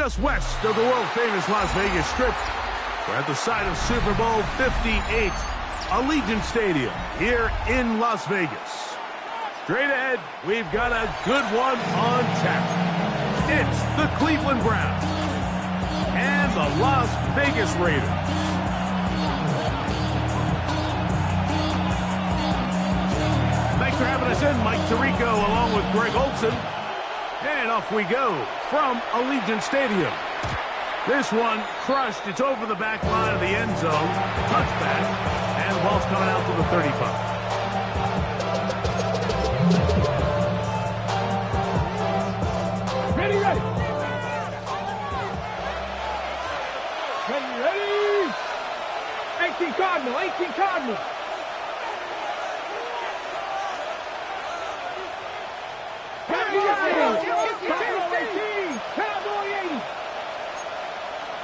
just west of the world-famous Las Vegas Strip. We're at the site of Super Bowl 58, Allegiant Stadium here in Las Vegas. Straight ahead, we've got a good one on tap. It's the Cleveland Browns and the Las Vegas Raiders. Thanks for having us in, Mike Tirico, along with Greg Olson. And off we go from Allegiant Stadium. This one crushed. It's over the back line of the end zone. Touchback. And the ball's coming out to the 35. Ready. Ready. 18 Cardinal. Cowboy 80.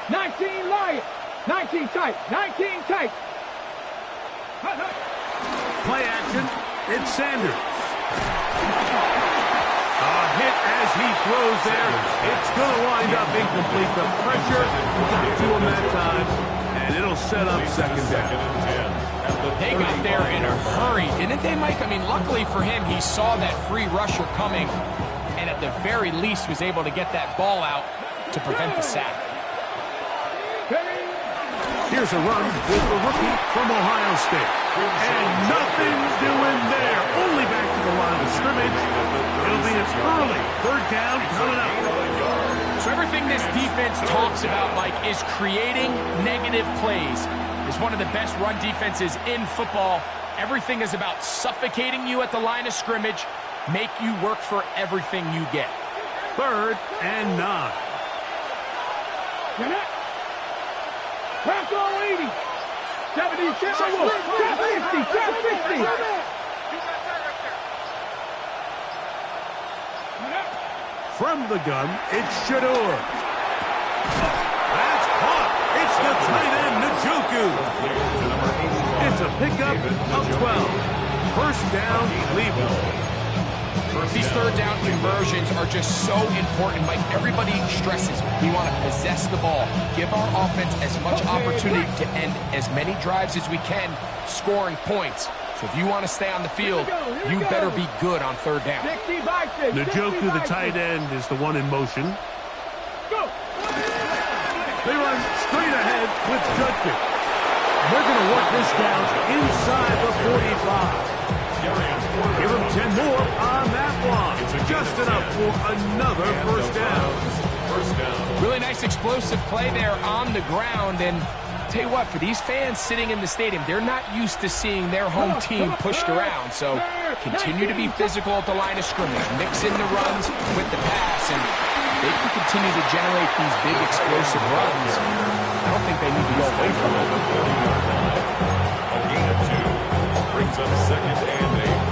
19 Lion. 19 tight. Play action. It's Sanders. A hit as he throws there. It's going to wind up incomplete. The pressure got to him that time, and it'll set up second down. They got there in a hurry, didn't they, Mike? I mean, luckily for him, he saw that free rusher coming, and at the very least was able to get that ball out to prevent the sack. Here's a run with the rookie from Ohio State. And nothing's doing there. Only back to the line of scrimmage. It'll be an early third down coming up. So everything this defense talks about, Mike, is creating negative plays. It's one of the best run defenses in football. Everything is about suffocating you at the line of scrimmage, make you work for everything you get. 3rd and 9. Paco 80. 70, 50. From the gun, it's Shador. That's caught. It's the tight end, Njoku. It's a pickup of 12. First down, Cleveland. These third down conversions are just so important, Mike. Everybody stresses we want to possess the ball, give our offense as much opportunity to end as many drives as we can, scoring points. So if you want to stay on the field, you better be good on third down. Njoku, the tight end, is the one in motion. They run straight ahead with Judkins. They're going to work this down inside the 45. Give him 10 more on that one. Just enough for another first down. Really nice explosive play there on the ground. And tell you what, for these fans sitting in the stadium, they're not used to seeing their home team pushed around. So continue to be physical at the line of scrimmage. Mix in the runs with the pass, and they can continue to generate these big explosive runs. I don't think they need to go away from it. A gain of 2 brings up 2nd and 8.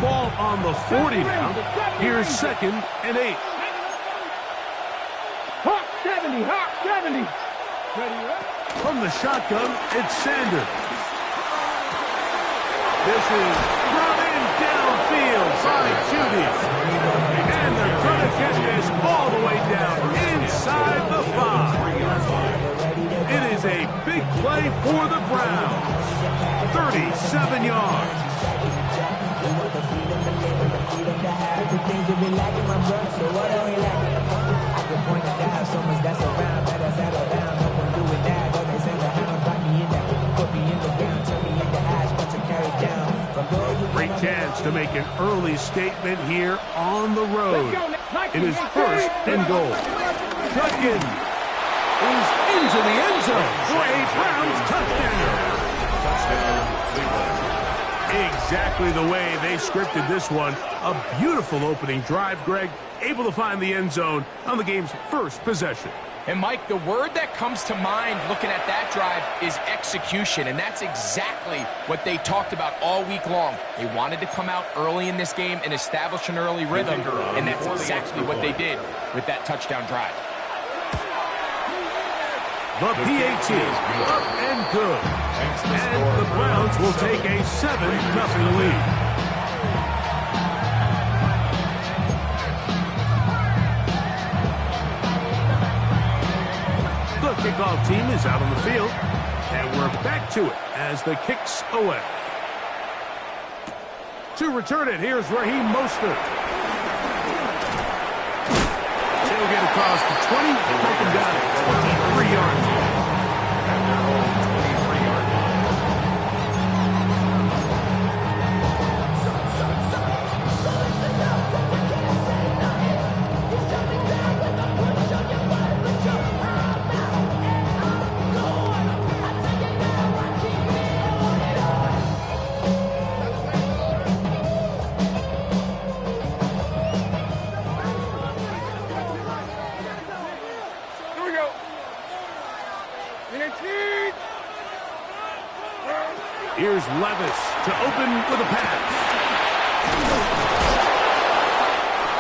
Ball on the 40 now. Here's 2nd and 8. Hawk 70. From the shotgun, it's Sanders. This is brought in downfield by Judy. And they're going to get this all the way down inside the 5. It is a big play for the Browns. 37 yards. Great chance to make an early statement here on the road. It is 1st and goal. Judkins is into the end zone for a Browns touchdown. Exactly the way they scripted this one. A beautiful opening drive, Greg. Able to find the end zone on the game's first possession. And, Mike, the word that comes to mind looking at that drive is execution, and that's exactly what they talked about all week long. They wanted to come out early in this game and establish an early rhythm, and that's exactly what they did with that touchdown drive. The PAT, up and good. And the Browns will take a 7-0 lead. The kickoff team is out on the field, and we're back to it as the kick's away. To return it, here's Raheem Mostert. He'll get across the 20 and make him down at 23 yards. At their own 23-yard line. Here's Levis to open with a pass.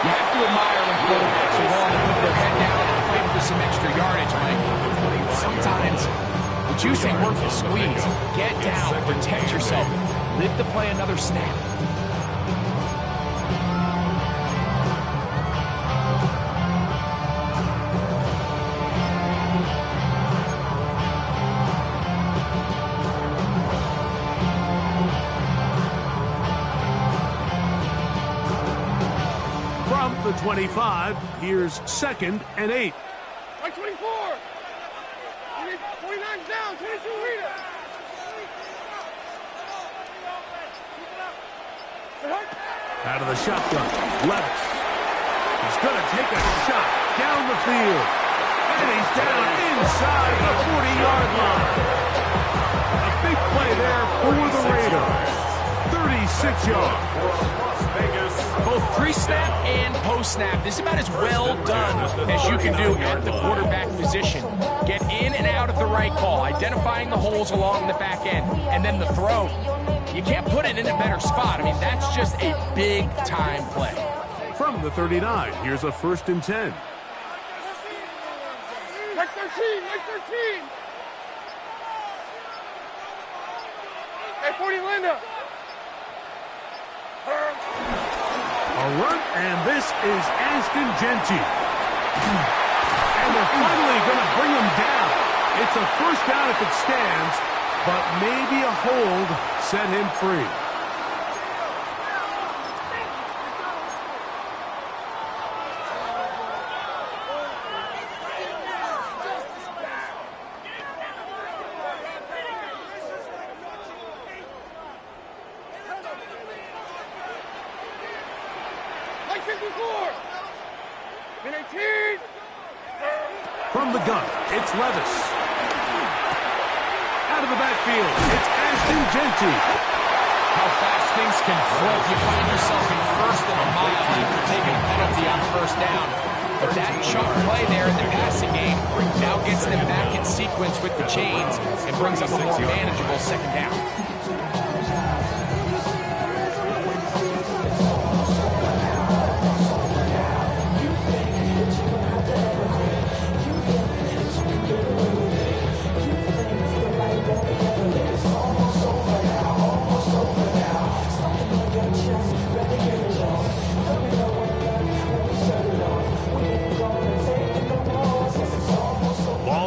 You have to admire when quarterbacks are willing to put their head down and fight for some extra yardage, Mike. Sometimes the juice ain't worth the squeeze. Get down, protect yourself, live to play another snap. The 25, here's 2nd and 8. Like 24. 29's down, 22 leader. Out of the shotgun, Levis. He's going to take a shot down the field. And he's down inside the 40-yard line. A big play there for the Raiders. 36 yards. Both pre-snap and post-snap. This is about as well done as you can do at the quarterback position. Get in and out of the right call, identifying the holes along the back end, and then the throw. You can't put it in a better spot. I mean, that's just a big-time play. From the 39, here's a 1st and 10. Like 13, like 13. Hey, 40 Linda. A run, and this is Ashton Jeanty. And they're finally going to bring him down. It's a 1st down if it stands, but maybe a hold set him free. From the gun, it's Levis. Out of the backfield, it's Ashton Jeanty. How fast things can flip. You find yourself in 1st and a mile after taking a penalty on 1st down. But that chunk play there in the passing game now gets them back in sequence with the chains and brings up a more manageable 2nd down.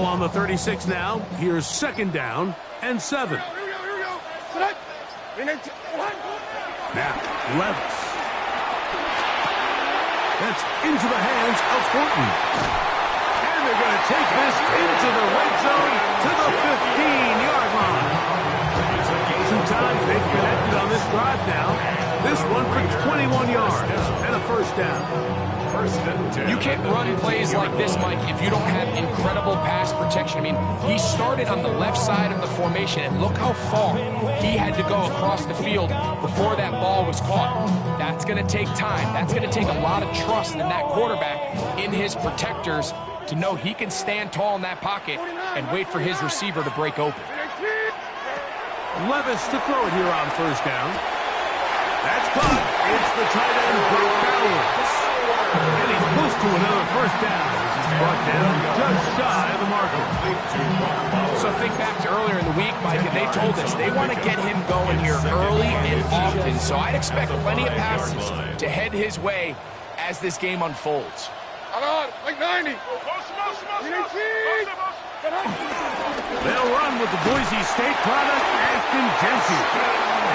On the 36 now, here's 2nd down and 7. Here we go. Now, Levis. That's into the hands of Horton. And they're going to take this into the red zone to the 15-yard line. 2 times they've connected on this drive now. This one for 21 yards and a 1st down. You can't run plays like this, Mike, if you don't have incredible pass protection. I mean, he started on the left side of the formation, and look how far he had to go across the field before that ball was caught. That's going to take time. That's going to take a lot of trust in that quarterback, in his protectors, to know he can stand tall in that pocket and wait for his receiver to break open. Levis to throw it here on 1st down. That's caught. It's the tight end, Brock Bowers. And he's pushed to another first down. This is brought down just shy of the marker. So think back to earlier in the week, Mike, and they told us they want to get him going here early and often. So I'd expect plenty of passes to head his way as this game unfolds. On, like 90. They'll run with the Boise State product, Ashton Jeanty.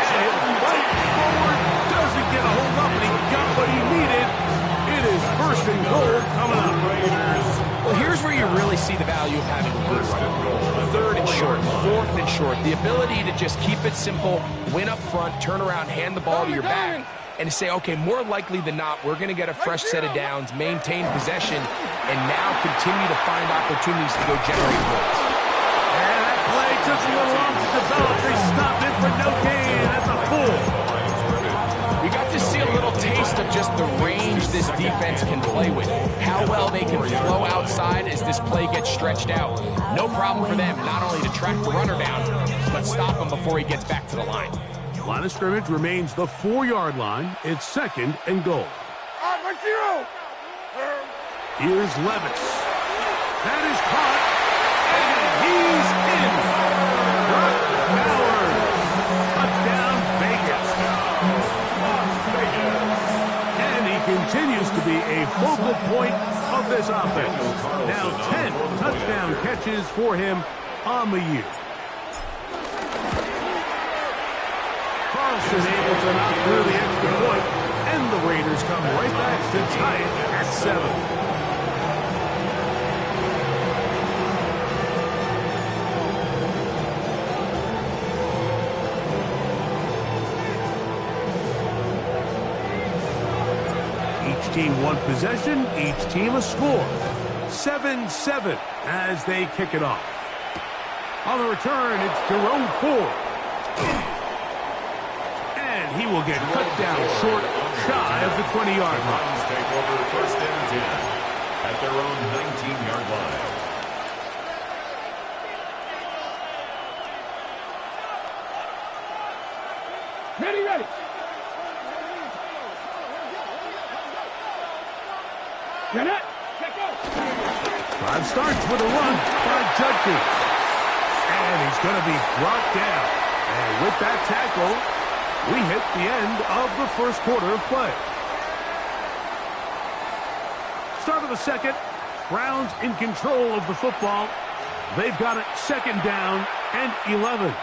And he'll fight forward, doesn't get a hold up, and he got what he needed. It is first and goal coming up. Well, here's where you really see the value of having a good run. Third and short, fourth and short. The ability to just keep it simple, win up front, turn around, hand the ball to your back, and say, okay, more likely than not, we're going to get a fresh set of downs, maintain possession, and now continue to find opportunities to go generate points. And that play took a little long to develop. They stopped it for no gain at the full. We got to see a little taste of just the range this defense can play with. How well they can flow outside as this play gets stretched out. No problem for them not only to track the runner down, but stop him before he gets back to the line. Line of scrimmage remains the 4-yard line. It's second and goal. Right 0. Here's Levis. That is caught, and he's in. Brock Bowers. Touchdown, Vegas. And he continues to be a focal point of this offense. Now 10 touchdown catches for him on the year. Carlson able to knock through the extra point, and the Raiders come right back to tie it at 7. Each team one possession, each team a score. 7-7 as they kick it off. On the return, it's Jerome Ford. And he will get cut down short, shy of the 20-yard line. Take over first and 10 at their own 19-yard line. Ready. Get it. Drive starts with a run by Judkins. And he's going to be brought down. And with that tackle, we hit the end of the first quarter of play. Start of the second. Browns in control of the football. They've got it second down and 11.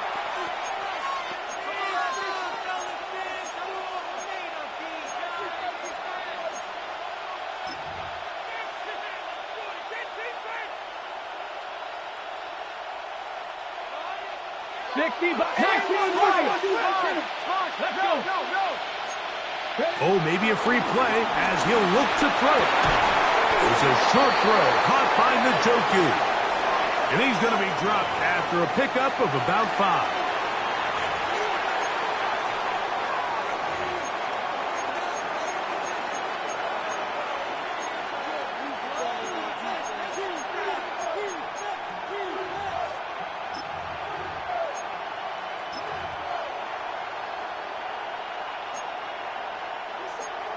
Oh, maybe a free play as he'll look to throw it. It's a short throw caught by Njoku. And he's going to be dropped after a pickup of about 5.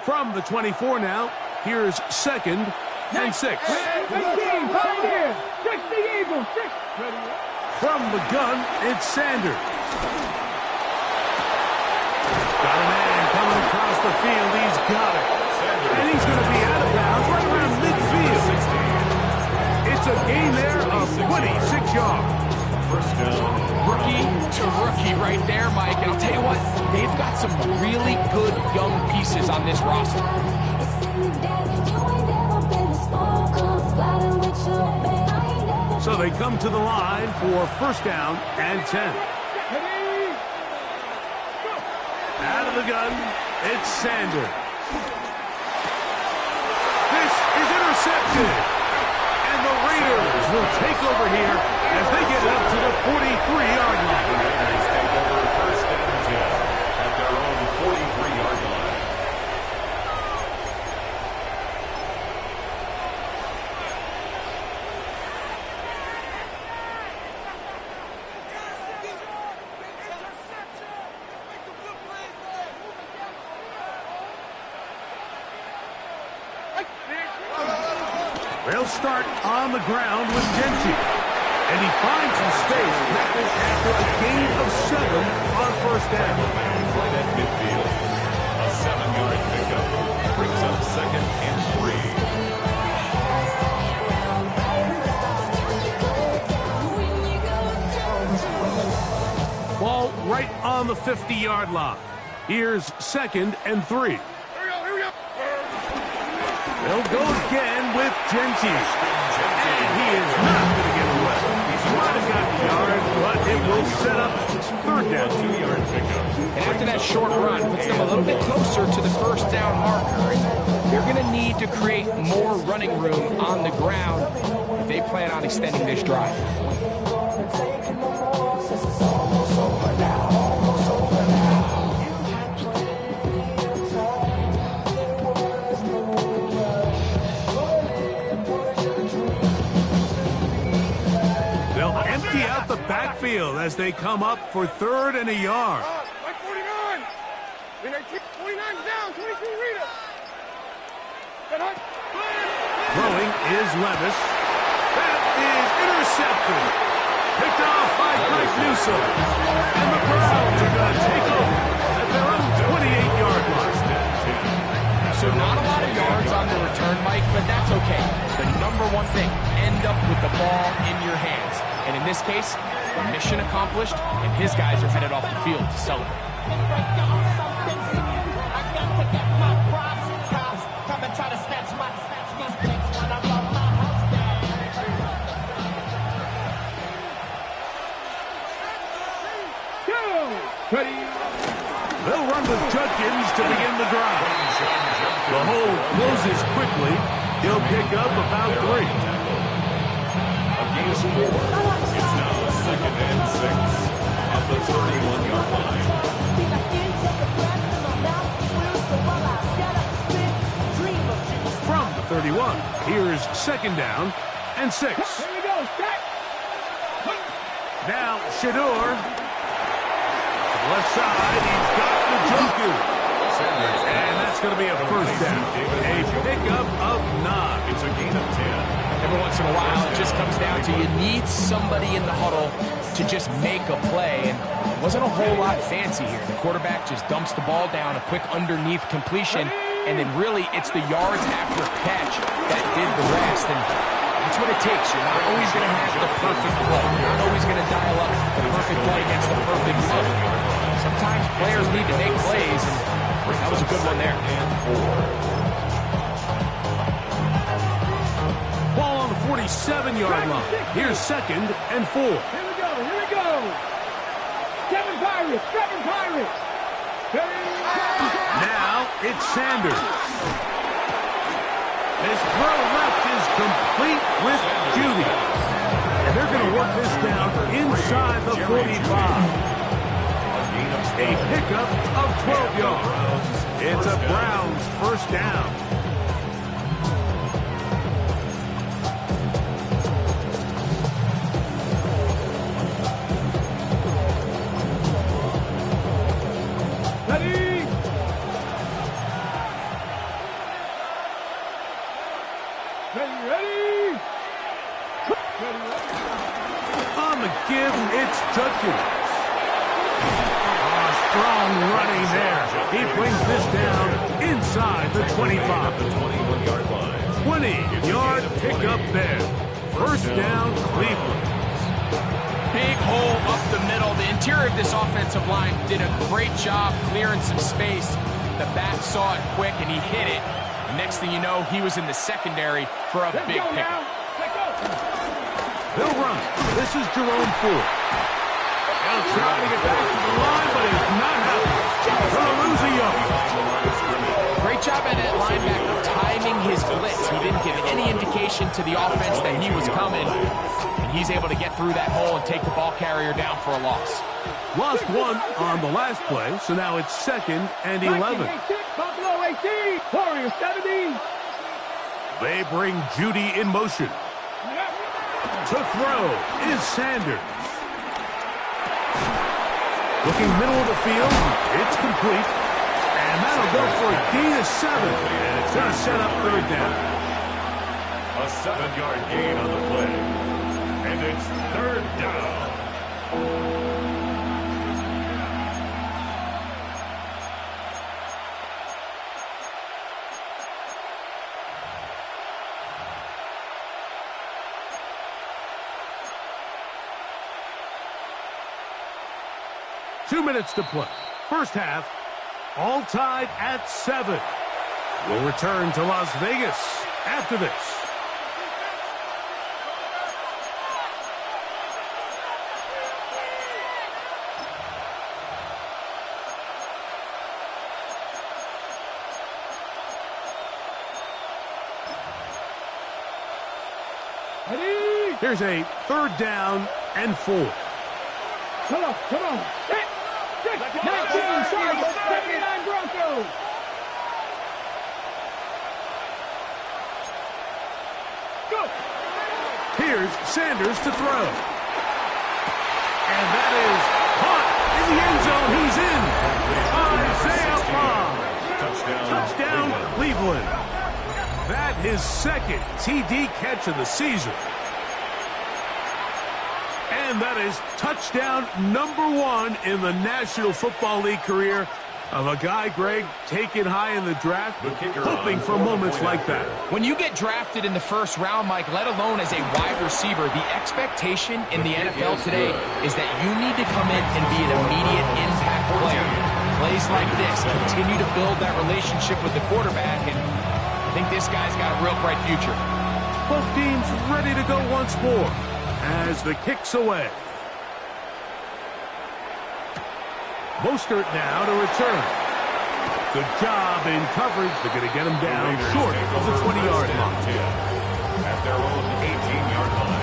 From the 24 now, here's second and 6. From the gun, it's Sanders. Got a man coming across the field. He's got it. And he's going to be out of bounds right around midfield. It's a gain there of 26 yards. First down. Rookie to rookie right there, Mike. And I'll tell you what, they've got some really good young pieces on this roster. So they come to the line for first down and 10. Out of the gun, it's Sanders. This is intercepted. And the Raiders will take over here as they get up to the 43-yard line. The Raiders take over first and 10 at their own 43-yard line. They'll start on the ground with Genchi. And he finds some space after a gain of 7 on first down. Right at midfield. A 7-yard pickup brings up 2nd and 3. Ball right on the 50-yard line. Here's 2nd and 3. Here we go. They'll go again with Genchi. And he is not going to get away. He might have got the yard, but it will set up 3rd down. 2-yard pickup. And after that short run, puts them a little bit closer to the first down marker. And they're going to need to create more running room on the ground if they plan on extending this drive. Empty out the backfield as they come up for 3rd and a yard. Like 49. 49's down. 22 Rita. Throwing is Levis. That is intercepted. Picked off by Mike Newsom. And the Browns are going to take over at their own 28-yard line. So not a lot of yards on the return, Mike, but that's okay. The number one thing, end up with the ball in your hands. And in this case, mission accomplished, and his guys are headed off the field to celebrate. They'll run with Judkins to begin the drive. The hole closes quickly. He'll pick up about 3. Against 4. It's now 2nd and 6 at the 31-yard line. From the 31, here's 2nd down and 6. Here we go. Stack. Now Shador. Left side, he's got Njoku. And that's going to be a first down. A pickup of 9. It's a gain of 10. Every once in a while, it just comes down to you need somebody in the huddle to just make a play. And it wasn't a whole lot fancy here. The quarterback just dumps the ball down, a quick underneath completion, and then really it's the yards after catch that did the rest. And that's what it takes. You're not always going to have the perfect play. You're not always going to dial up the perfect play against the perfect play. Sometimes players need to make plays, and that was a good one there. And 4. Ball on the 47-yard line. Here's 2nd and 4. Here we go. Here we go. Kevin Pirates. Kevin Pirates. Now it's Sanders. His throw left is complete with Judy. And they're going to work this down inside the 45. A pickup of 12 yards. It's a Browns first down. Ready. Ready. On the give, it's Judkins. Strong running there. He brings this down inside the 25. The 21-yard line. 20-yard pickup there. First down, Cleveland. Big hole up the middle. The interior of this offensive line did a great job clearing some space. The back saw it quick, and he hit it. And next thing you know, he was in the secondary for a big pickup. They'll run. This is Jerome Ford. They'll try to get back to the line, but it's not happening. They'll lose a yard. Great job at that linebacker timing his blitz. He didn't give any indication to the offense that he was coming. And he's able to get through that hole and take the ball carrier down for a loss. Lost 1 on the last play, so now it's 2nd and 11. Buffalo 18. Warriors 17. They bring Judy in motion. To throw is Sanders. Looking middle of the field, it's complete. And that'll go for a gain of 7. And it's to set up third down. A 7-yard gain on the play. And it's third down. 2 minutes to play. First half, all tied at 7. We'll return to Las Vegas after this. Ready? Here's a third down and 4. Come on, come on. 19 Chargers, 79 Broncos. Go. Here's Sanders to throw. And that is caught in the end zone. He's in. Isaiah Bond. Touchdown, Cleveland. That his second TD catch of the season. And that is touchdown number 1 in the National Football League career of a guy, Greg, taken high in the draft, hoping for moments like that. When you get drafted in the first round, Mike, let alone as a wide receiver, the expectation in the NFL today is that you need to come in and be an immediate impact player. Plays like this continue to build that relationship with the quarterback, and I think this guy's got a real bright future. Both teams ready to go once more as the kick's away. Mostert now to return. Good job in coverage. They're going to get him down short of the 20-yard line. At their own 18-yard line.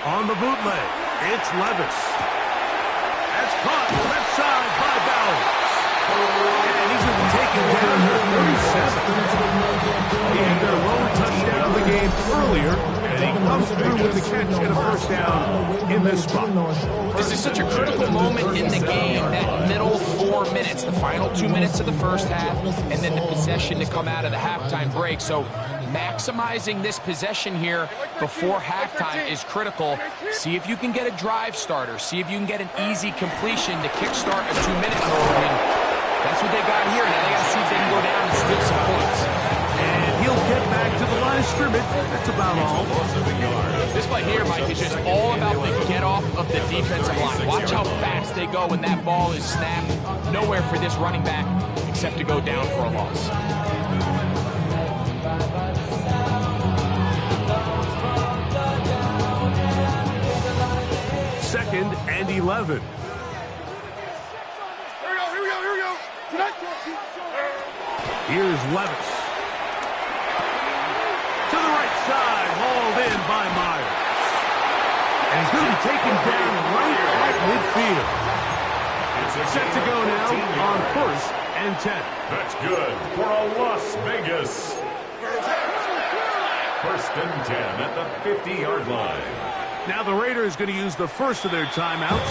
On the bootleg, it's Levis. That's caught left side by Bowers. And he's going to be taken down to 37. He had their lone touchdown of the game earlier, and he comes through with the catch and a first down in this spot. This is such a critical moment in the game, that middle 4 minutes, the final 2 minutes of the first half, and then the possession to come out of the halftime break. So maximizing this possession here before halftime is critical. See if you can get a drive starter. See if you can get an easy completion to kickstart a 2-minute mode. And that's what they got here. Now they got to see if they can go down and steal some points. And he'll get back to the line of scrimmage. That's about all. This play here, Mike, is just all about the get-off of the defensive line. Watch how fast they go when that ball is snapped. Nowhere for this running back except to go down for a loss. Second and 11. Here's Levis. To the right side, hauled in by Myers. And he's going to be taken down right at midfield. Set to go now on 1st and 10. That's good for a Las Vegas. 1st and 10 at the 50-yard line. Now the Raiders going to use the first of their timeouts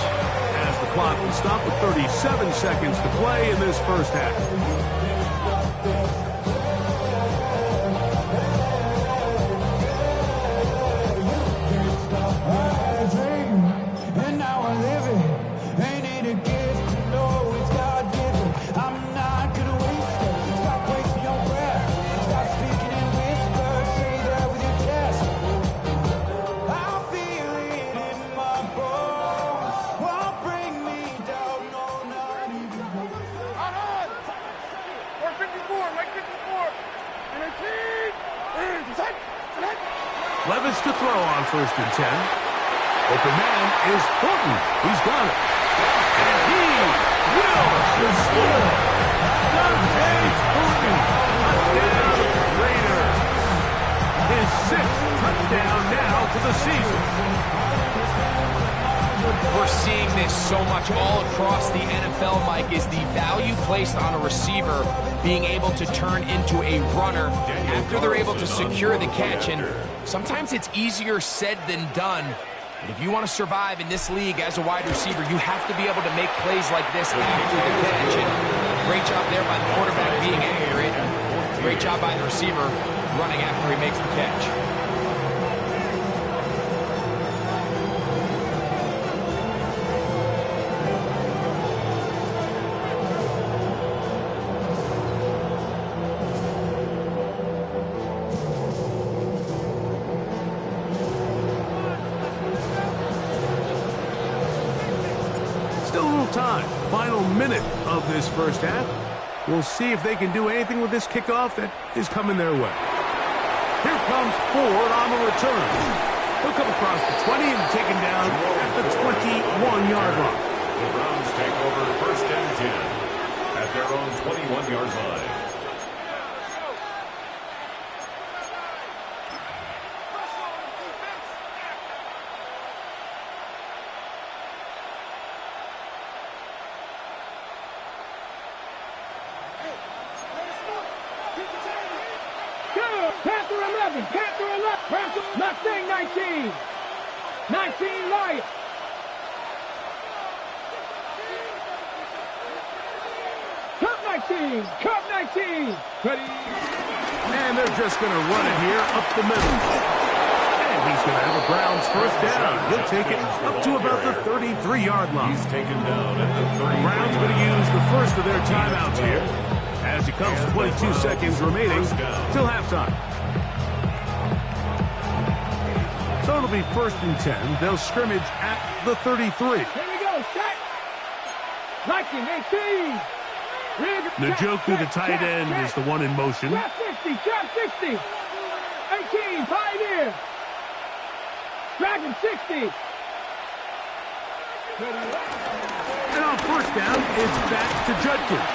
as the clock will stop with 37 seconds to play in this first half. Levis to throw on 1st and 10. Open man is Horton. He's got it. And he will score. Dante Horton. Touchdown Raiders. His 6th touchdown now for the season. We're seeing this so much all across the NFL, Mike, is the value placed on a receiver being able to turn into a runner after they're able to secure the catch. And sometimes it's easier said than done. But if you want to survive in this league as a wide receiver, you have to be able to make plays like this after the catch. And great job there by the quarterback being accurate. Great job by the receiver running after he makes the catch. Still a little time. Final minute of this first half. We'll see if they can do anything with this kickoff that is coming their way. Here comes Ford on the return. He'll come across the 20 and taken down at the 21-yard line. The Browns take over first and 10 at their own 21-yard line. Panther 11, Panther 11, Panther Mustang 19, 19 Lions. Cup 19, Cup 19. Ready? And they're just going to run it here up the middle. And he's going to have a Browns first down. He'll take it up to about the 33-yard line. He's taken down at the 30. Browns going to use the first of their timeouts here as it comes to 22 seconds remaining till halftime. So it'll be first and 10. They'll scrimmage at the 33. Here we go, set. 19, 18. Njoku, the tight end, is the one in motion. Trap 60, trap 60. 18, Pioneer. Dragon 60. And on first down, it's back to Judkins.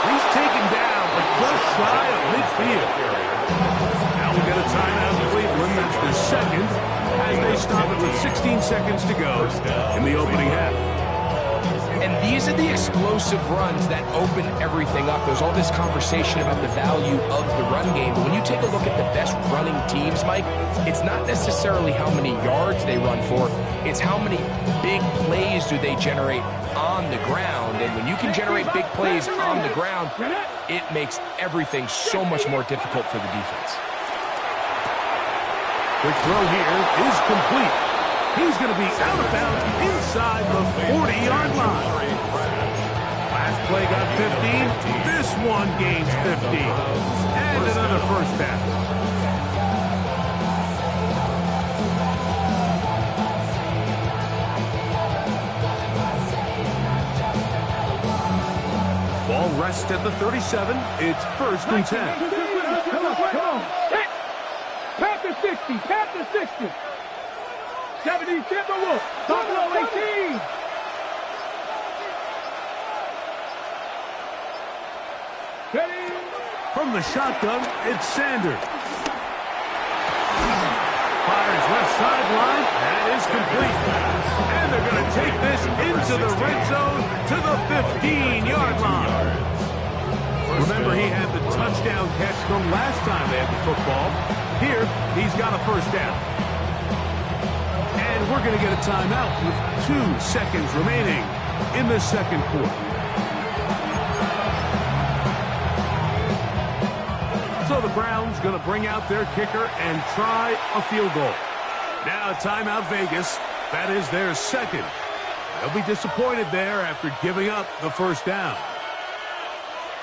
He's taken down, but just shy of midfield. Now we got a timeout in Cleveland. That's their second, as they stop it with 16 seconds to go in the opening half. And these are the explosive runs that open everything up. There's all this conversation about the value of the run game. But when you take a look at the best running teams, Mike, it's not necessarily how many yards they run for. It's how many big plays do they generate on the ground. And when you can generate big plays on the ground, it makes everything so much more difficult for the defense. Quick throw here is complete. He's going to be out of bounds inside the 40-yard line. Last play got 15. This one gains 15. And another first down. Ball rests at the 37. It's first and 10. Come on. Set. Panther 60, Panther 60. 70 Timberwolves, Buffalo 18. Ready? From the shotgun, it's Sanders. Fires left sideline. That is complete. And they're going to take this into the red zone to the 15-yard line. Remember, he had the touchdown catch the last time they had the football. Here, he's got a first down. And we're going to get a timeout with 2 seconds remaining in the second quarter. So the Browns going to bring out their kicker and try a field goal. Now a timeout Vegas. That is their second. They'll be disappointed there after giving up the first down.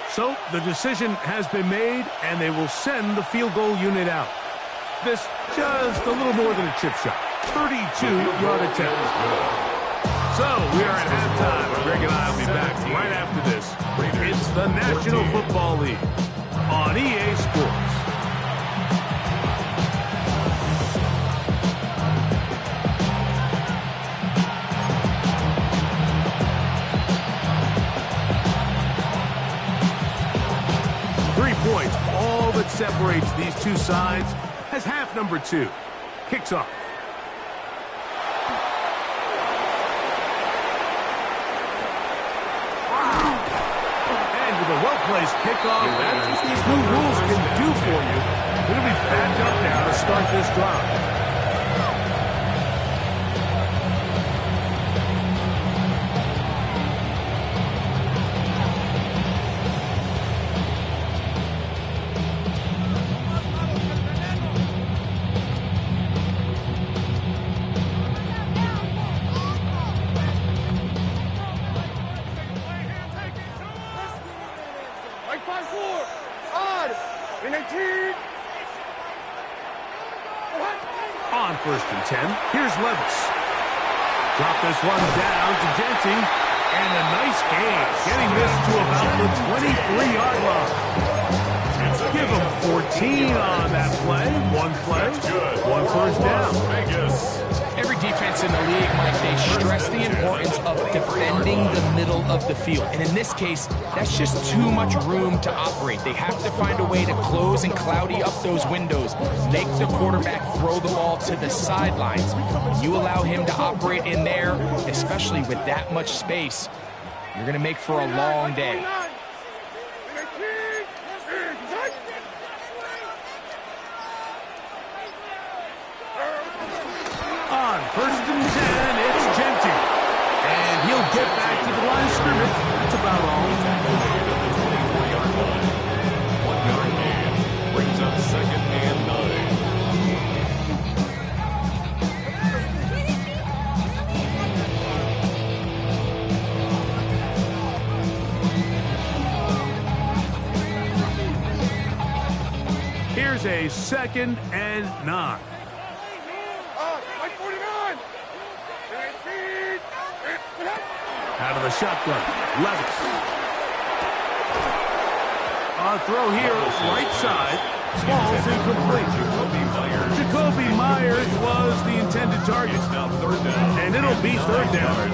So the decision has been made, and they will send the field goal unit out. This just a little more than a chip shot. 32-yard attempt. So we are at halftime. Greg and I will be back right after this. It's the National Football League on EA Sports. Points, all that separates these two sides, as half number 2 kicks off. well-placed kickoff. That's what these new rules can do for you. Going to be backed up now to start this drive. On 1st and 10, here's Levis. Drop this one down to Genty, and a nice gain, getting this to about the 23-yard line. Give him 14 on that play. One play, one first down. Every defense in the league, Mike, they stress the importance of defending the middle of the field. And in this case, that's just too much room to operate. They have to find a way to close and cloudy up those windows, make the quarterback throw the ball to the sidelines. When you allow him to operate in there, especially with that much space, you're going to make for a long day. On 1st and 10, it's Genty. And he'll get back to the line of scrimmage. That's about all. 1-yard gain brings up 2nd and 9. Here's a 2nd and 9. Out of the shotgun, Levis. A throw here, right side, falls incomplete. Jacoby Myers was the intended target. And it'll be 3rd down.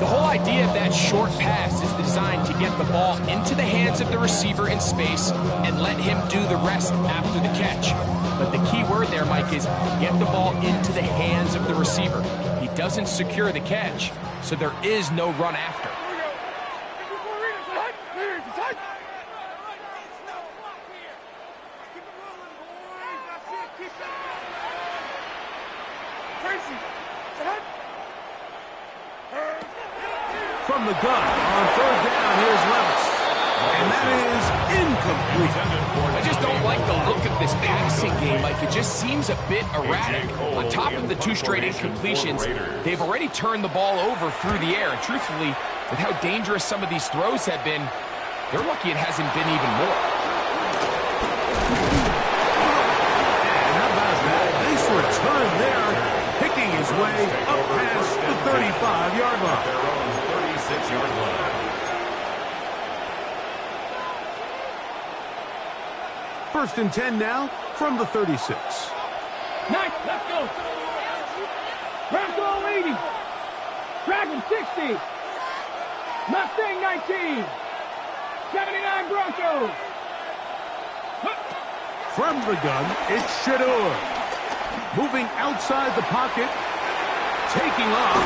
The whole idea of that short pass is designed to get the ball into the hands of the receiver in space and let him do the rest after the catch. But the key word there, Mike, is get the ball into the hands of the receiver. He doesn't secure the catch, so there is no run after. From the gun, on 3rd down, here's Levis. And that is incomplete. I just don't like the look of this passing game, Mike. It just seems a bit erratic. On top of the 2 straight incompletions, they've already turned the ball over through the air. And truthfully, with how dangerous some of these throws have been, they're lucky it hasn't been even more. And how about that? Nice return there, picking his way up past the 35-yard line. 36-yard line. 1st and 10 now from the 36. Nice, let's go. Bronco 80. Dragon 60. Mustang 19. 79 Broncos. From the gun, it's Shedeur. Moving outside the pocket, taking off.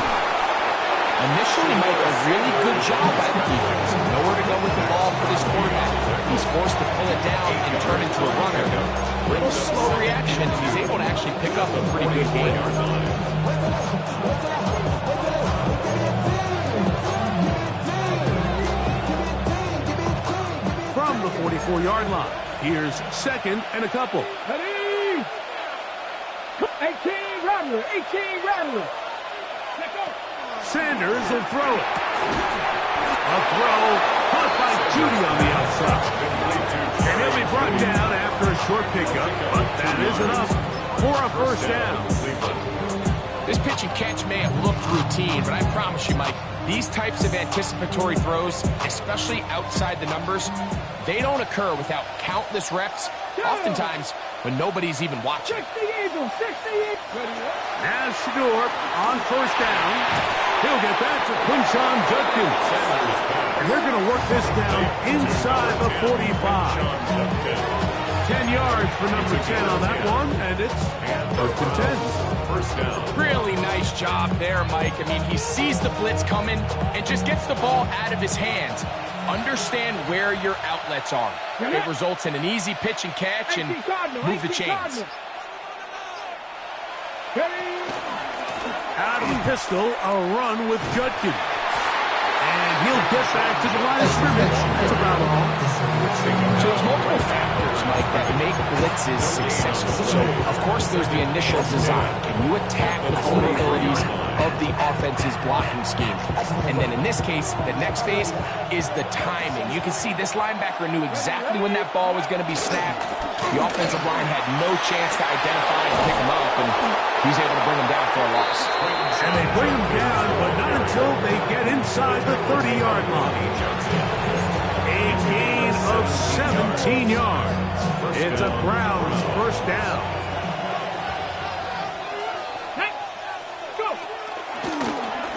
Initially, Mike, a really good job by the defense. Nowhere to go with the ball for this quarterback. He's forced to pull it down and turn into a runner. Little slow reaction. He's able to actually pick up a pretty good game. From the 44-yard line, here's 2nd and a couple. Ready? 18 Rattler. 18 Rattler. Let's go. Sanders will throw it. A throw caught by Judy on the outside. And he'll be brought down after a short pickup, but that is enough for a 1st down. This pitch and catch may have looked routine, but I promise you, Mike, these types of anticipatory throws, especially outside the numbers, they don't occur without countless reps, oftentimes when nobody's even watching. 60 Eagles. 60 Eagles. Now Shedeur on 1st down. He'll get that to Quinshon Judkins. And they're going to work this down inside the 45. 10 yards for number 10 on that one, and it's 1st and 10. First down. Really nice job there, Mike. I mean, he sees the blitz coming and just gets the ball out of his hands. Understand where your outlets are. It results in an easy pitch and catch and move the chains. Out of the pistol, a run with Judkins. And he'll get back to the line of scrimmage. That's about all. So there's multiple factors, Mike, that make blitzes successful. So, of course, there's the initial design. Can you attack the vulnerabilities of the offense's blocking scheme? And then in this case, the next phase is the timing. You can see this linebacker knew exactly when that ball was going to be snapped. The offensive line had no chance to identify and pick him up, and he was able to bring him down for a loss. And they bring him down, but not until they get inside the 30-yard line. A gain of 17 yards. It's a Browns first down.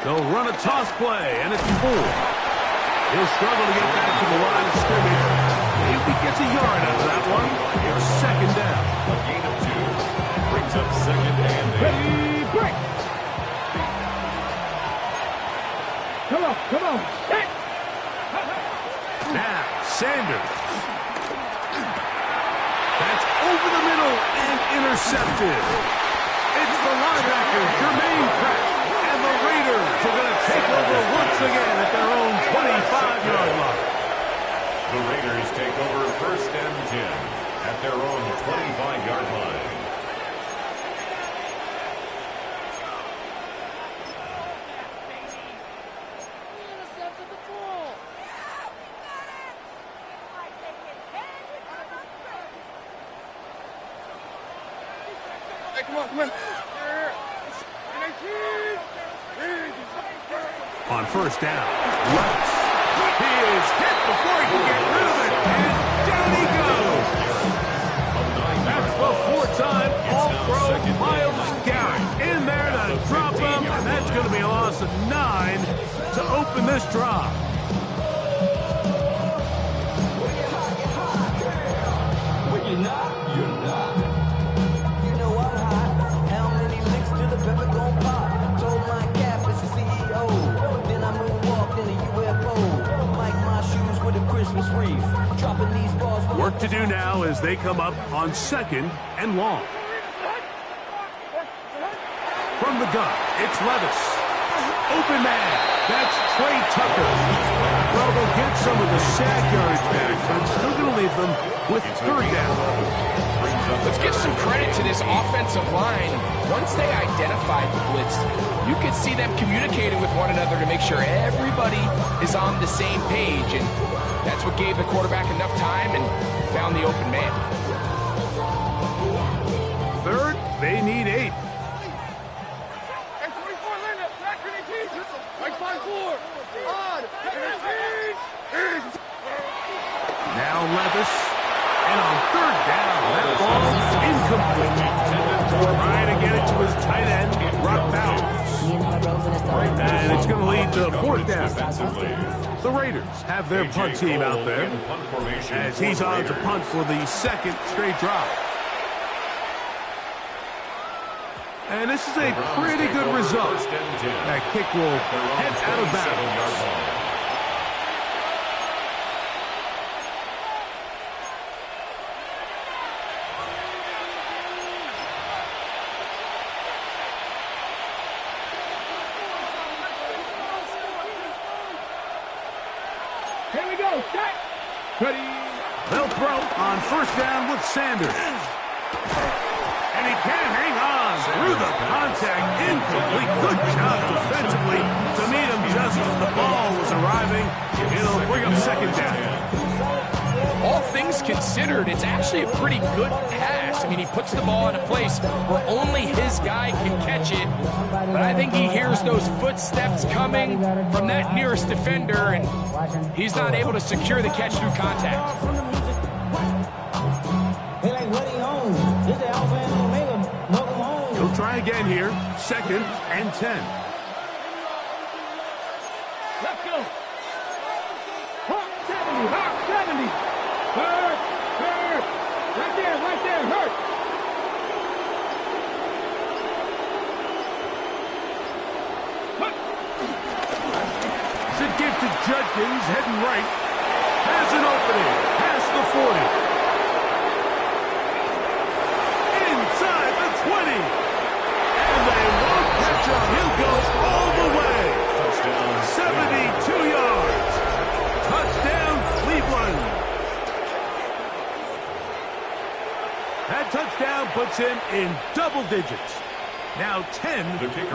They'll run a toss play, and it's 4. He'll struggle to get back to the line of scrimmage. If he gets a yard out of that one, it's second down. A gain of 2 brings up second and 8. Ready, break. Come on. Hit. Now, Sanders. That's over the middle and intercepted. It's the linebacker, Jermaine Pratt. And the Raiders are going to take over once again at their own 25-yard line. The Raiders take over first and 10 at their own 25-yard line. Come on. On first down, Levis. He is hit before he can get rid of it, and down he goes. That's the 4-time All-Pro Myles Garrett in there to drop him, and that's going to be a loss of 9 to open this drive. Work to do now as they come up on second and long. From the gun, it's Levis. Open man. That's Trey Tucker. Well, they'll get some of the sack yardage back, but it's still going to leave them with third down. Let's give some credit to this offensive line. Once they identified the blitz, you could see them communicating with one another to make sure everybody is on the same page, and that's what gave the quarterback enough time and found the open man. Third, they need 8. Now Levis, and on third down, that ball is incomplete. Trying to get it to his tight end, Brock Bowers. And it's going to lead to fourth down. The Raiders have their punt team out there as he's on to punt for the second straight drive. And this is a pretty good result. That kick will head out of bounds. Here we go. Set. Ready. They'll throw on first down with Sanders. And he can't hang on through the contact. Incomplete. Good job defensively to meet him just as the ball was arriving. It'll bring up second down. All things considered, it's actually a pretty good pass. I mean, he puts the ball in a place where only his guy can catch it. But I think he hears those footsteps coming from that nearest defender, and he's not able to secure the catch through contact. He'll try again here. Second and 10. Let's go. Hawk 70. Hawk 70. Hurt. Right there. Hurt. It's a gift to Judkins, heading right. touchdown puts him in double digits. Now 10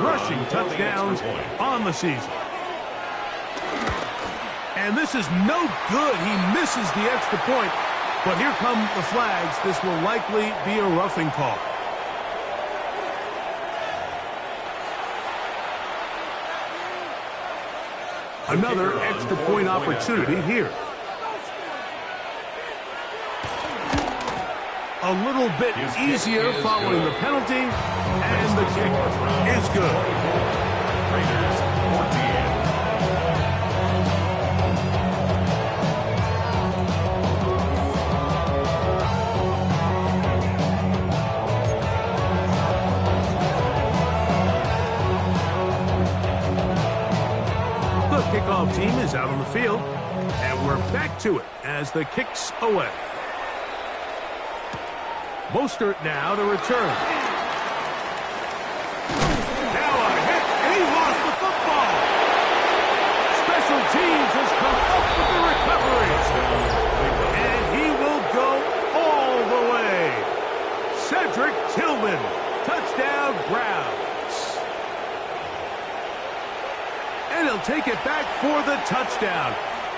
rushing touchdowns on the season. And this is no good. He misses the extra point. But here come the flags. This will likely be a roughing call. Another extra point opportunity here. A little bit easier following the penalty, and the kick is good. Raiders 14. The kickoff team is out on the field, and we're back to it as the kick's away. Mostert now to return. Now a hit, and he lost the football. Special teams has come up with the recovery. And he will go all the way. Cedric Tillman, touchdown Browns. And he'll take it back for the touchdown.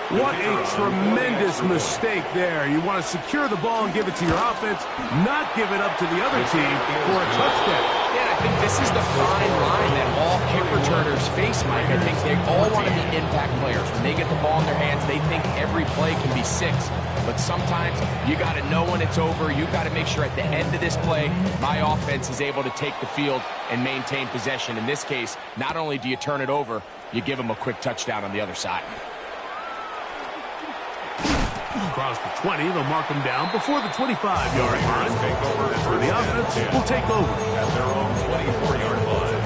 What a tremendous mistake there. You want to secure the ball and give it to your offense, not give it up to the other team for a touchdown. Yeah, I think this is the fine line that all kick returners face, Mike. I think they all want to be impact players. When they get the ball in their hands, they think every play can be 6. But sometimes you got to know when it's over. You got to make sure at the end of this play, my offense is able to take the field and maintain possession. In this case, not only do you turn it over, you give them a quick touchdown on the other side. Across the 20, they'll mark them down before the 25-yard line. That's where the offense will take over. At their own 24-yard line.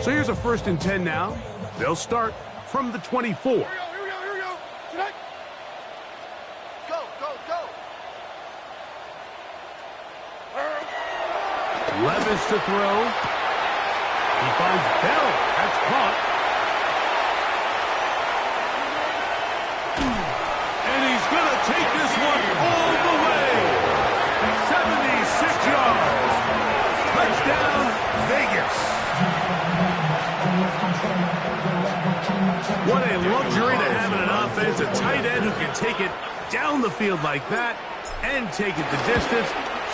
So here's a 1st and 10 now. They'll start from the 24. Levis to throw. He finds Bell. That's caught. And he's going to take this one all the way. 76 yards. Touchdown, Vegas. What a luxury to have in an offense. A tight end who can take it down the field like that and take it the distance.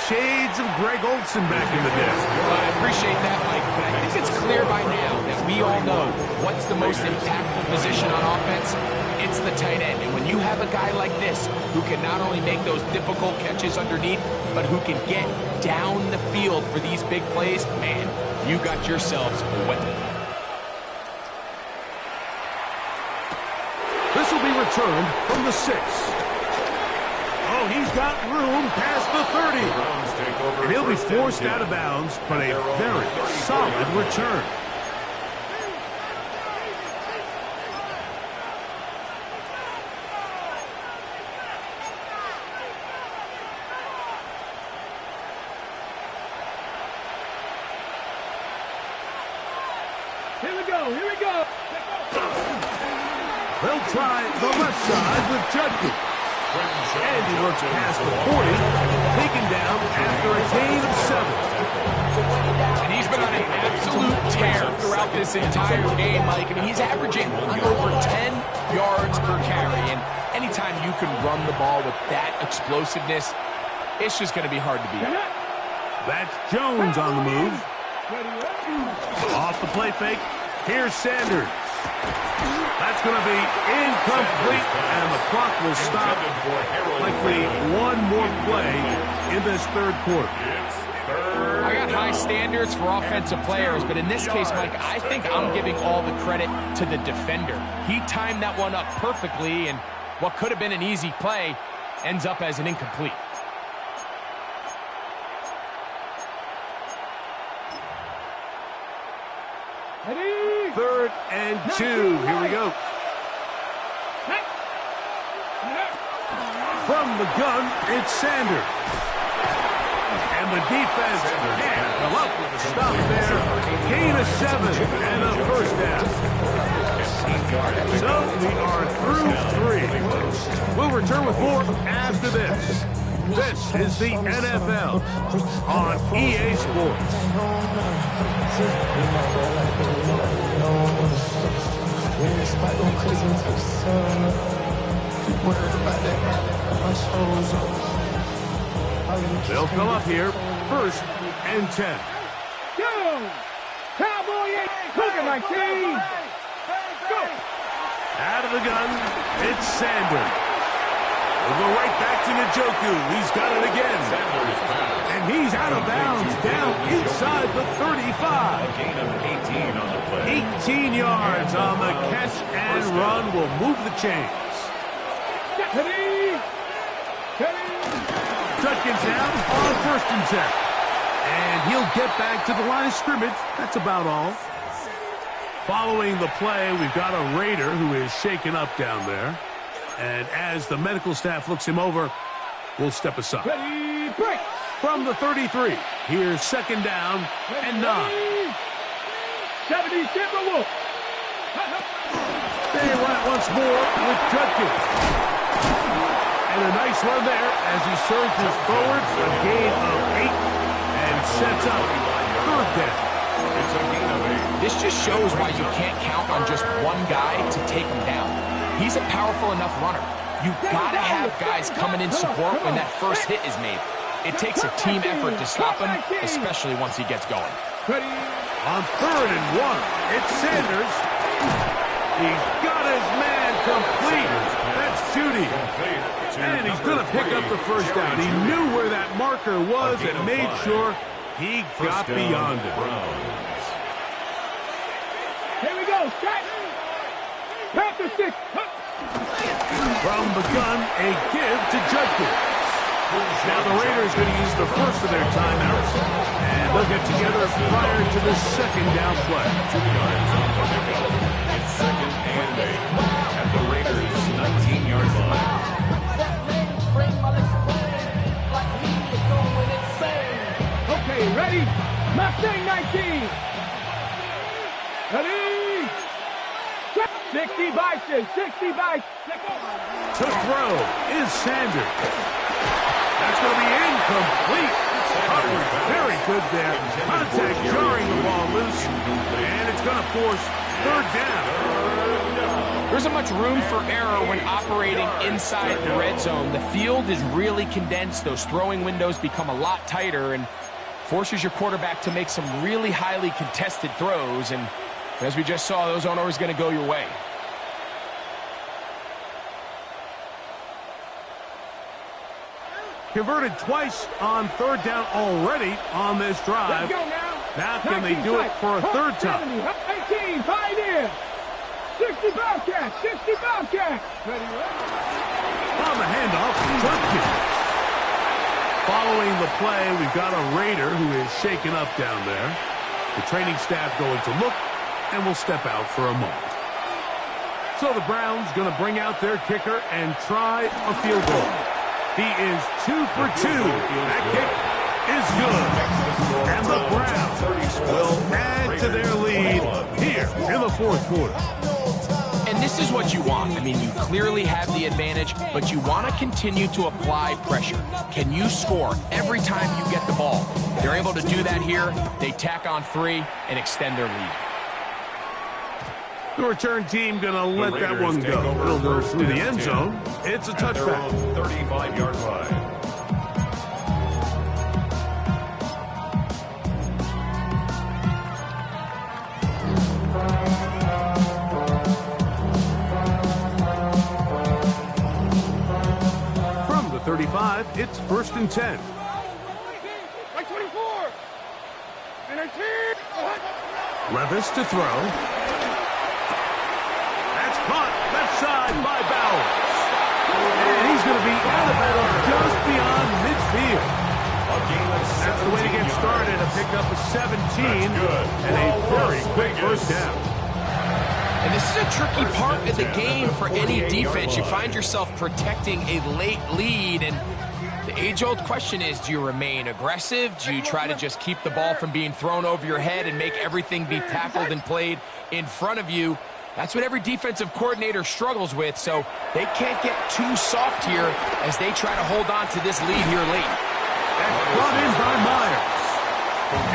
Shades of Greg Olsen back in the day. Well, I appreciate that, Mike, but I think it's clear by now that we all know what's the most impactful position on offense. It's the tight end. And when you have a guy like this who can not only make those difficult catches underneath, but who can get down the field for these big plays, man, you got yourselves a weapon. This will be returned from the 6. Oh, he's got room past the 30. And he'll be forced out of bounds, but a very solid return. Here we go, here we go. They'll try the left side with Judkins. And he works past the 40, taken down after a gain of 7. And he's been on an absolute tear throughout this entire game, Mike. I mean, he's averaging over 10 yards per carry. And anytime you can run the ball with that explosiveness, it's just going to be hard to beat. That's Jones on the move. Off the play fake. Here's Sanders. That's going to be incomplete, and the clock will stop. Likely one more play in this 3rd quarter. I got high standards for offensive players, but in this case, Mike, I think I'm giving all the credit to the defender. He timed that one up perfectly, and what could have been an easy play ends up as an incomplete. Ready? 3rd and 2. Here we go. From the gun, it's Sanders. And the defense can't come up with a stop there. Gain of 7 and a first down. So we are through 3. We'll return with more after this. This is the NFL on EA Sports. They'll come up here, 1st and 10. Go! Cowboy 8, Cougar 19. Go! Out of the gun, it's Sanders. We'll go right back to Njoku. He's got it again. And he's out of bounds, down inside the 35. A gain of 18 on the play. 18 yards on the catch and run will move the chains. Ready? Judkins now on 1st and 10. And he'll get back to the line of scrimmage. That's about all. Following the play, we've got a Raider who is shaken up down there. And as the medical staff looks him over, we'll step aside. Ready, break! From the 33, here's 2nd down and 9. 70 Timberwolves. They run it once more with Judkins. And a nice run there as he surges forward, a gain of 8, and sets up 3rd down. It's a gain of 8. This just shows why you can't count on just one guy to take him down. He's a powerful enough runner. You've got to have guys coming in support when that first hit is made. It takes a team effort to stop him, especially once he gets going. Ready? On 3rd and 1, it's Sanders. He's got his man complete. That's Judy. And he's going to pick up the first down. He knew where that marker was and made sure he got beyond it. Here we go, Scott. Panther 6. From the gun, a give to Judkins. Now the Raiders going to use the first of their timeouts, and they'll get together prior to the 2nd down play. 2 yards on the pickup. It's 2nd and 8 at the Raiders' 19-yard line. Okay, ready? Mustang 19. Ready? 60 Bison, 60 Bison. To throw is Sanders. That's going to be incomplete. Covered very good there. Contact jarring the ball loose, and it's going to force 3rd down. There isn't much room for error when operating inside the red zone. The field is really condensed. Those throwing windows become a lot tighter and forces your quarterback to make some really highly contested throws. And as we just saw, those aren't always going to go your way. Converted twice on 3rd down already on this drive. Let's go now. Now can they do it for a 3rd time? 18, pioneer. 60 Bobcats, 60 Bobcats. Ready, On the handoff, Judkins. Following the play, we've got a Raider who is shaken up down there. The training staff going to look, and will step out for a moment. So the Browns going to bring out their kicker and try a field goal. He is 2 for 2. That kick is good. And the Browns will add to their lead here in the 4th quarter. And this is what you want. I mean, you clearly have the advantage, but you want to continue to apply pressure. Can you score every time you get the ball? They're able to do that here. They tack on 3 and extend their lead. The return team going to let that one go. It'll go through the end zone. It's a touchback. 35-yard line. From the 35, it's 1st and 10. Like 24. And 19. Levis to throw. Caught left side by Bowers. And he's going to be out of bounds just beyond midfield. That's the way to get started. A pickup of 17 and a very quick first down. And this is a tricky part of the game for any defense. You find yourself protecting a late lead, and the age-old question is, do you remain aggressive? Do you try to just keep the ball from being thrown over your head and make everything be tackled and played in front of you? That's what every defensive coordinator struggles with, so they can't get too soft here as they try to hold on to this lead here late. That's brought in by Myers.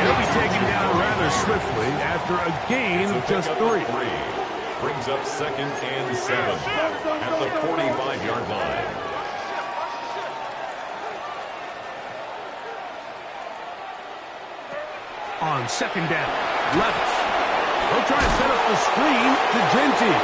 He'll be taken down rather swiftly after a gain of just 3. Brings up 2nd and 7 at the 45-yard line. On 2nd down, Levis. He'll try to set up the screen to Gentry.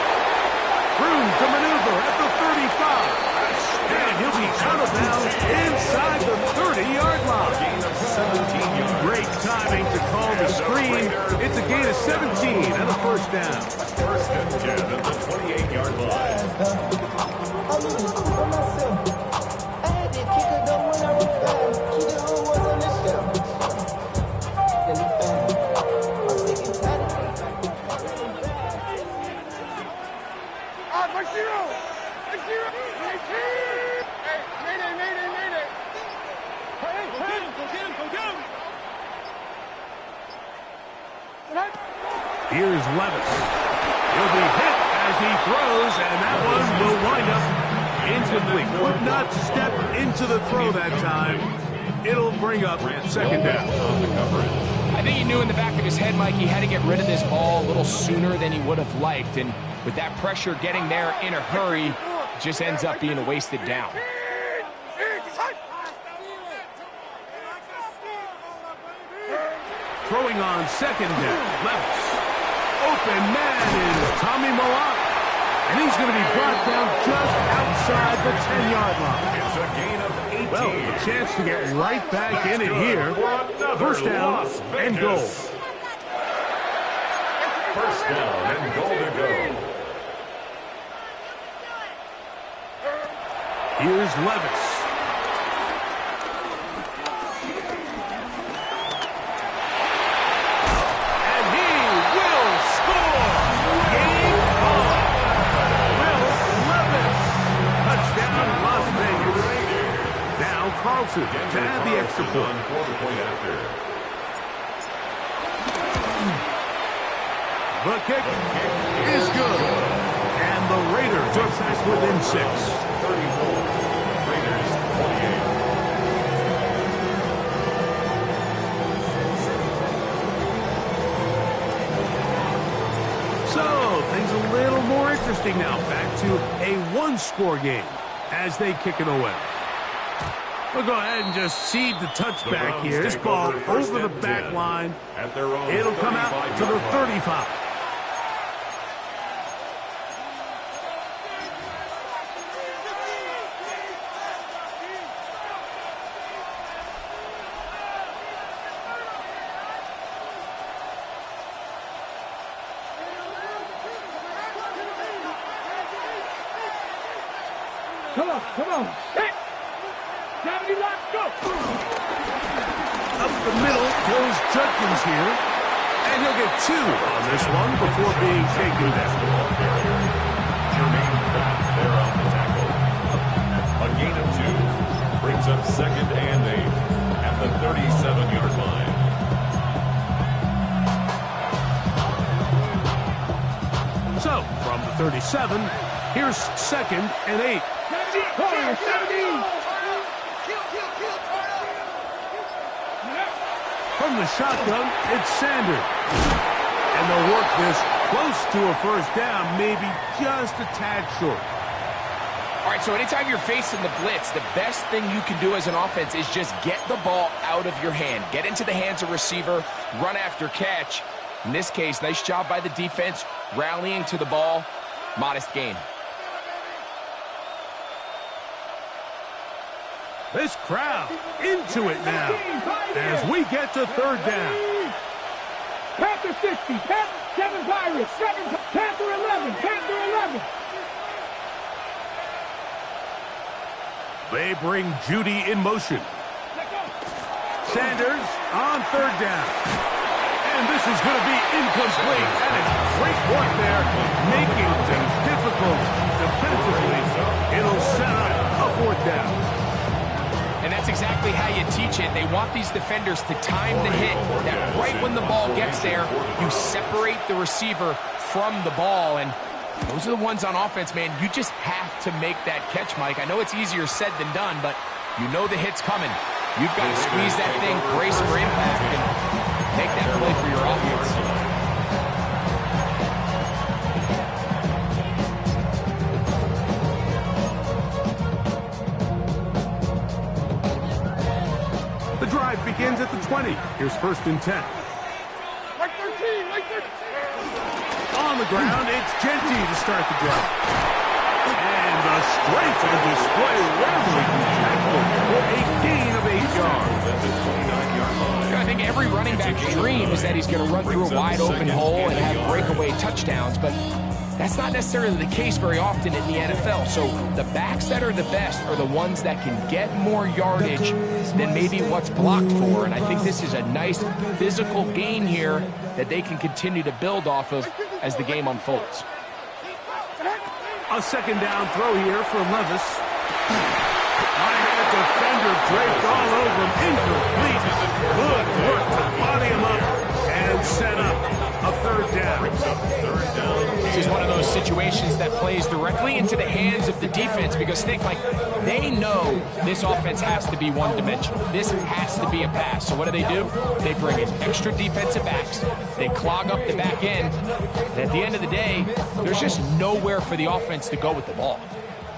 Room to maneuver at the 35. And he'll be out of bounds inside the 30-yard line. Gain of 17 yards. Great timing to call the screen. It's a gain of 17 and a first down. 1st and 10 at the 28-yard line. Here's Levis. He'll be hit as he throws, and that one will wind up incomplete. Could not step into the throw that time. It'll bring up 2nd down. I think he knew in the back of his head, Mike, he had to get rid of this ball a little sooner than he would have liked, and with that pressure getting there in a hurry, it just ends up being a wasted down. Throwing on 2nd down, Levis. Open man is Tommy Milano. And he's going to be brought down just outside the 10-yard line. It's a gain of 18. Well, a chance to get right back in it here. First down and goal. First down and goal to go. Here's Levis. Carlson to add the extra point. The kick is good. And the Raiders are back within 6. 34. Raiders 28. So, things a little more interesting now. Back to a one-score game as they kick it away. We'll go ahead and just cede the touchback here. This ball over the back line. It'll come out to the 35. Come on. Hey. Go. Up the middle goes Judkins here. And he'll get 2 on this one before being taken down. Jermaine Pratt there on the tackle. A gain of 2. Brings up 2nd and 8 at the 37-yard line. So, from the 37, here's 2nd and 8. 17. From the shotgun, it's Sanders. And they'll work this close to a first down, maybe just a tad short. All right, so anytime you're facing the blitz, the best thing you can do as an offense is just get the ball out of your hand. Get into the hands of receiver, run after catch. In this case, nice job by the defense, rallying to the ball. Modest gain. This crowd into it now as we get to 3rd down. Panther 60, 7 Pirates, 7 Panther 11, Panther 11. They bring Judy in motion. Sanders on 3rd down. And this is going to be incomplete. And it's great work there, making things difficult defensively. It'll set up a fourth down. And that's exactly how you teach it. They want these defenders to time the hit, that right when the ball gets there, you separate the receiver from the ball. And those are the ones on offense, man. You just have to make that catch, Mike. I know it's easier said than done, but you know the hit's coming. You've got to squeeze that thing, brace for impact, and make that play for your offense. The drive begins at the 20. Here's 1st and 10. Like 13, like 13. On the ground, it's Genty to start the drive. And the strength on display, rambling tackle for a gain of 8 yards. I think every running back's dream is that he's going to run through a wide open hole and have breakaway touchdowns, but that's not necessarily the case very often in the NFL. So the backs that are the best are the ones that can get more yardage than maybe what's blocked for. And I think this is a nice physical gain here that they can continue to build off of as the game unfolds. A 2nd down throw here for Levis. I had a defender draped all over him. Incomplete. Good work to body him up and set up a 3rd down. This is one of those situations that plays directly into the hands of the defense because, think, like, they know this offense has to be one-dimensional. This has to be a pass. So what do? They bring in extra defensive backs. They clog up the back end. And at the end of the day, there's just nowhere for the offense to go with the ball.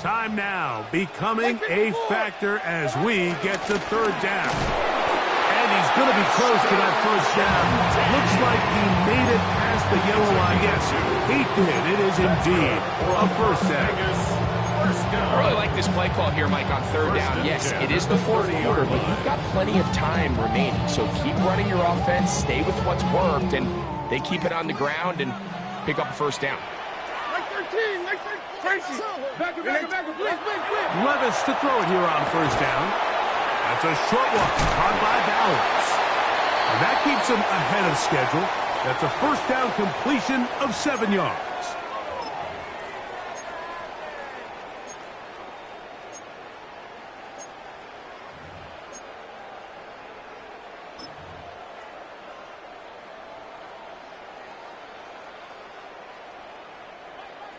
Time now becoming a factor as we get to 3rd down. And he's going to be close to that 1st down. Looks like he made it past the yellow line. Yes, he did. It is indeed a 1st down. I really like this play call here, Mike, on 3rd down. Yes, it is the 4th quarter, but you've got plenty of time remaining. So keep running your offense, stay with what's worked, and they keep it on the ground and pick up a 1st down. Like 13, like 13. Tracy, back, please. Levis to throw it here on 1st down. That's a short one, caught by Bowers. And that keeps him ahead of schedule. That's a 1st down completion of 7 yards.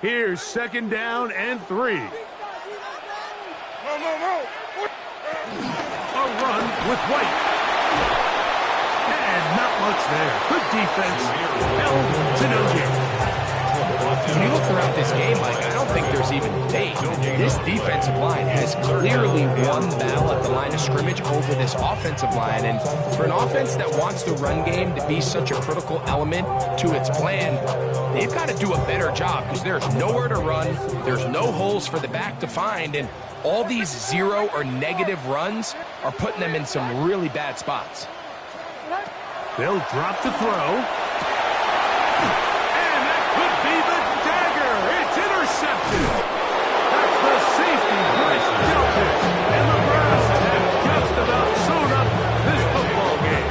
Here's 2nd down and 3. No. A run with White. And not much there. Good defense. Held to no gain. When you look throughout this game, Mike, I don't think there's even debate. This defensive line has clearly won the battle at the line of scrimmage over this offensive line. And for an offense that wants the run game to be such a critical element to its plan, they've got to do a better job because there's nowhere to run. There's no holes for the back to find. And all these 0 or negative runs are putting them in some really bad spots. They'll drop the throw. And that could be the dagger. It's intercepted. That's the safety Bryce dealt it. And the Browns have just about sewn up this football game.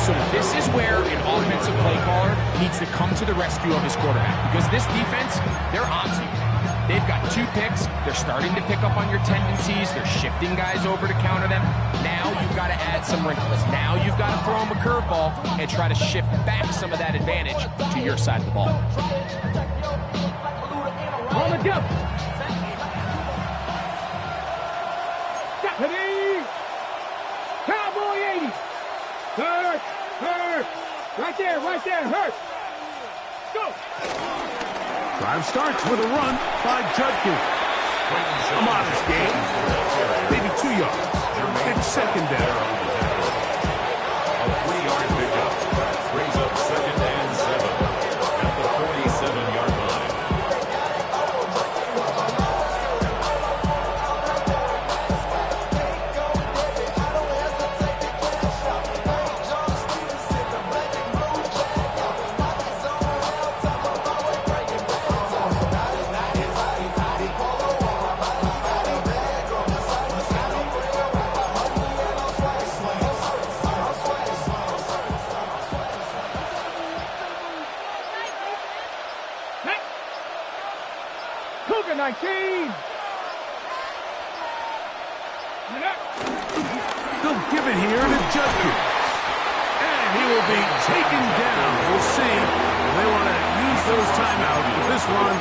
So this is where an offensive play caller needs to come to the rescue of his quarterback because this defense, they're onto you. They've got 2 picks. They're starting to pick up on your tendencies. They're shifting guys over to counter them. Now you've got to add some wrinkles. Now you've got to throw them a curveball and try to shift back some of that advantage to your side of the ball. On the jump. Ready? Cowboy 80. Hurt. Right there. Hurt. Go. Drive starts with a run by Judkins. A modest gain, maybe 2 yards. It's 2nd down. A 3-yard pickup brings up 2nd and 7 at the 47-yard line. They'll give it here to Judkins. And he will be taken down. We'll see if they want to use those timeouts, but this one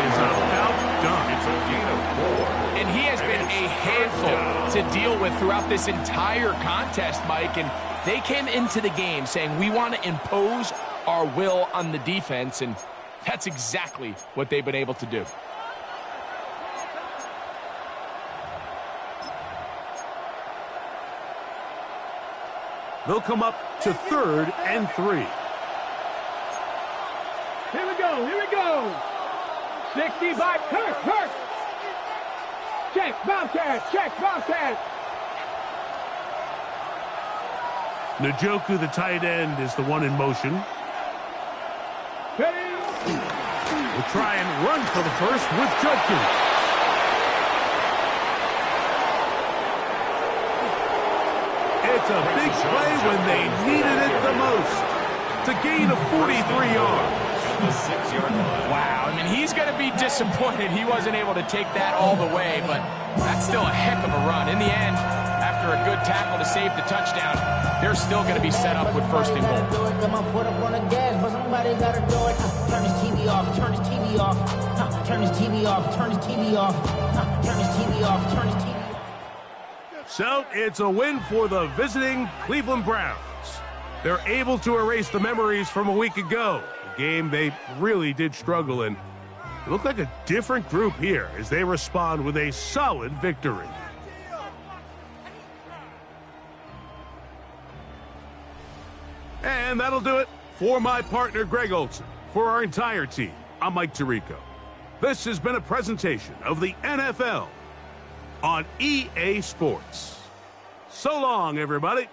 is about done. It's a gain of 4. And he has been a handful to deal with throughout this entire contest, Mike. And they came into the game saying, we want to impose our will on the defense, and that's exactly what they've been able to do. They'll come up to 3rd and 3. Here we go, here we go. 60 by Kirk. Check, Bobcat. Njoku, the tight end, is the one in motion. Ready? We'll try and run for the first with Judkins. It's a big play when they needed it the most. It's a gain of 43 yards. The 6-yard line. Wow, I mean, he's going to be disappointed he wasn't able to take that all the way, but that's still a heck of a run. In the end, after a good tackle to save the touchdown, they're still going to be set up with 1st and goal. Got my foot up on the gas, but somebody got to do it. Turn his TV off, turn his TV off. Turn his TV off, turn his TV off. Turn his TV off, turn his TV off. So it's a win for the visiting Cleveland Browns. They're able to erase the memories from a week ago. A game they really did struggle in. It looked like a different group here as they respond with a solid victory. And that'll do it for my partner, Greg Olsen. For our entire team, I'm Mike Tirico. This has been a presentation of the NFL on EA Sports. So long, everybody.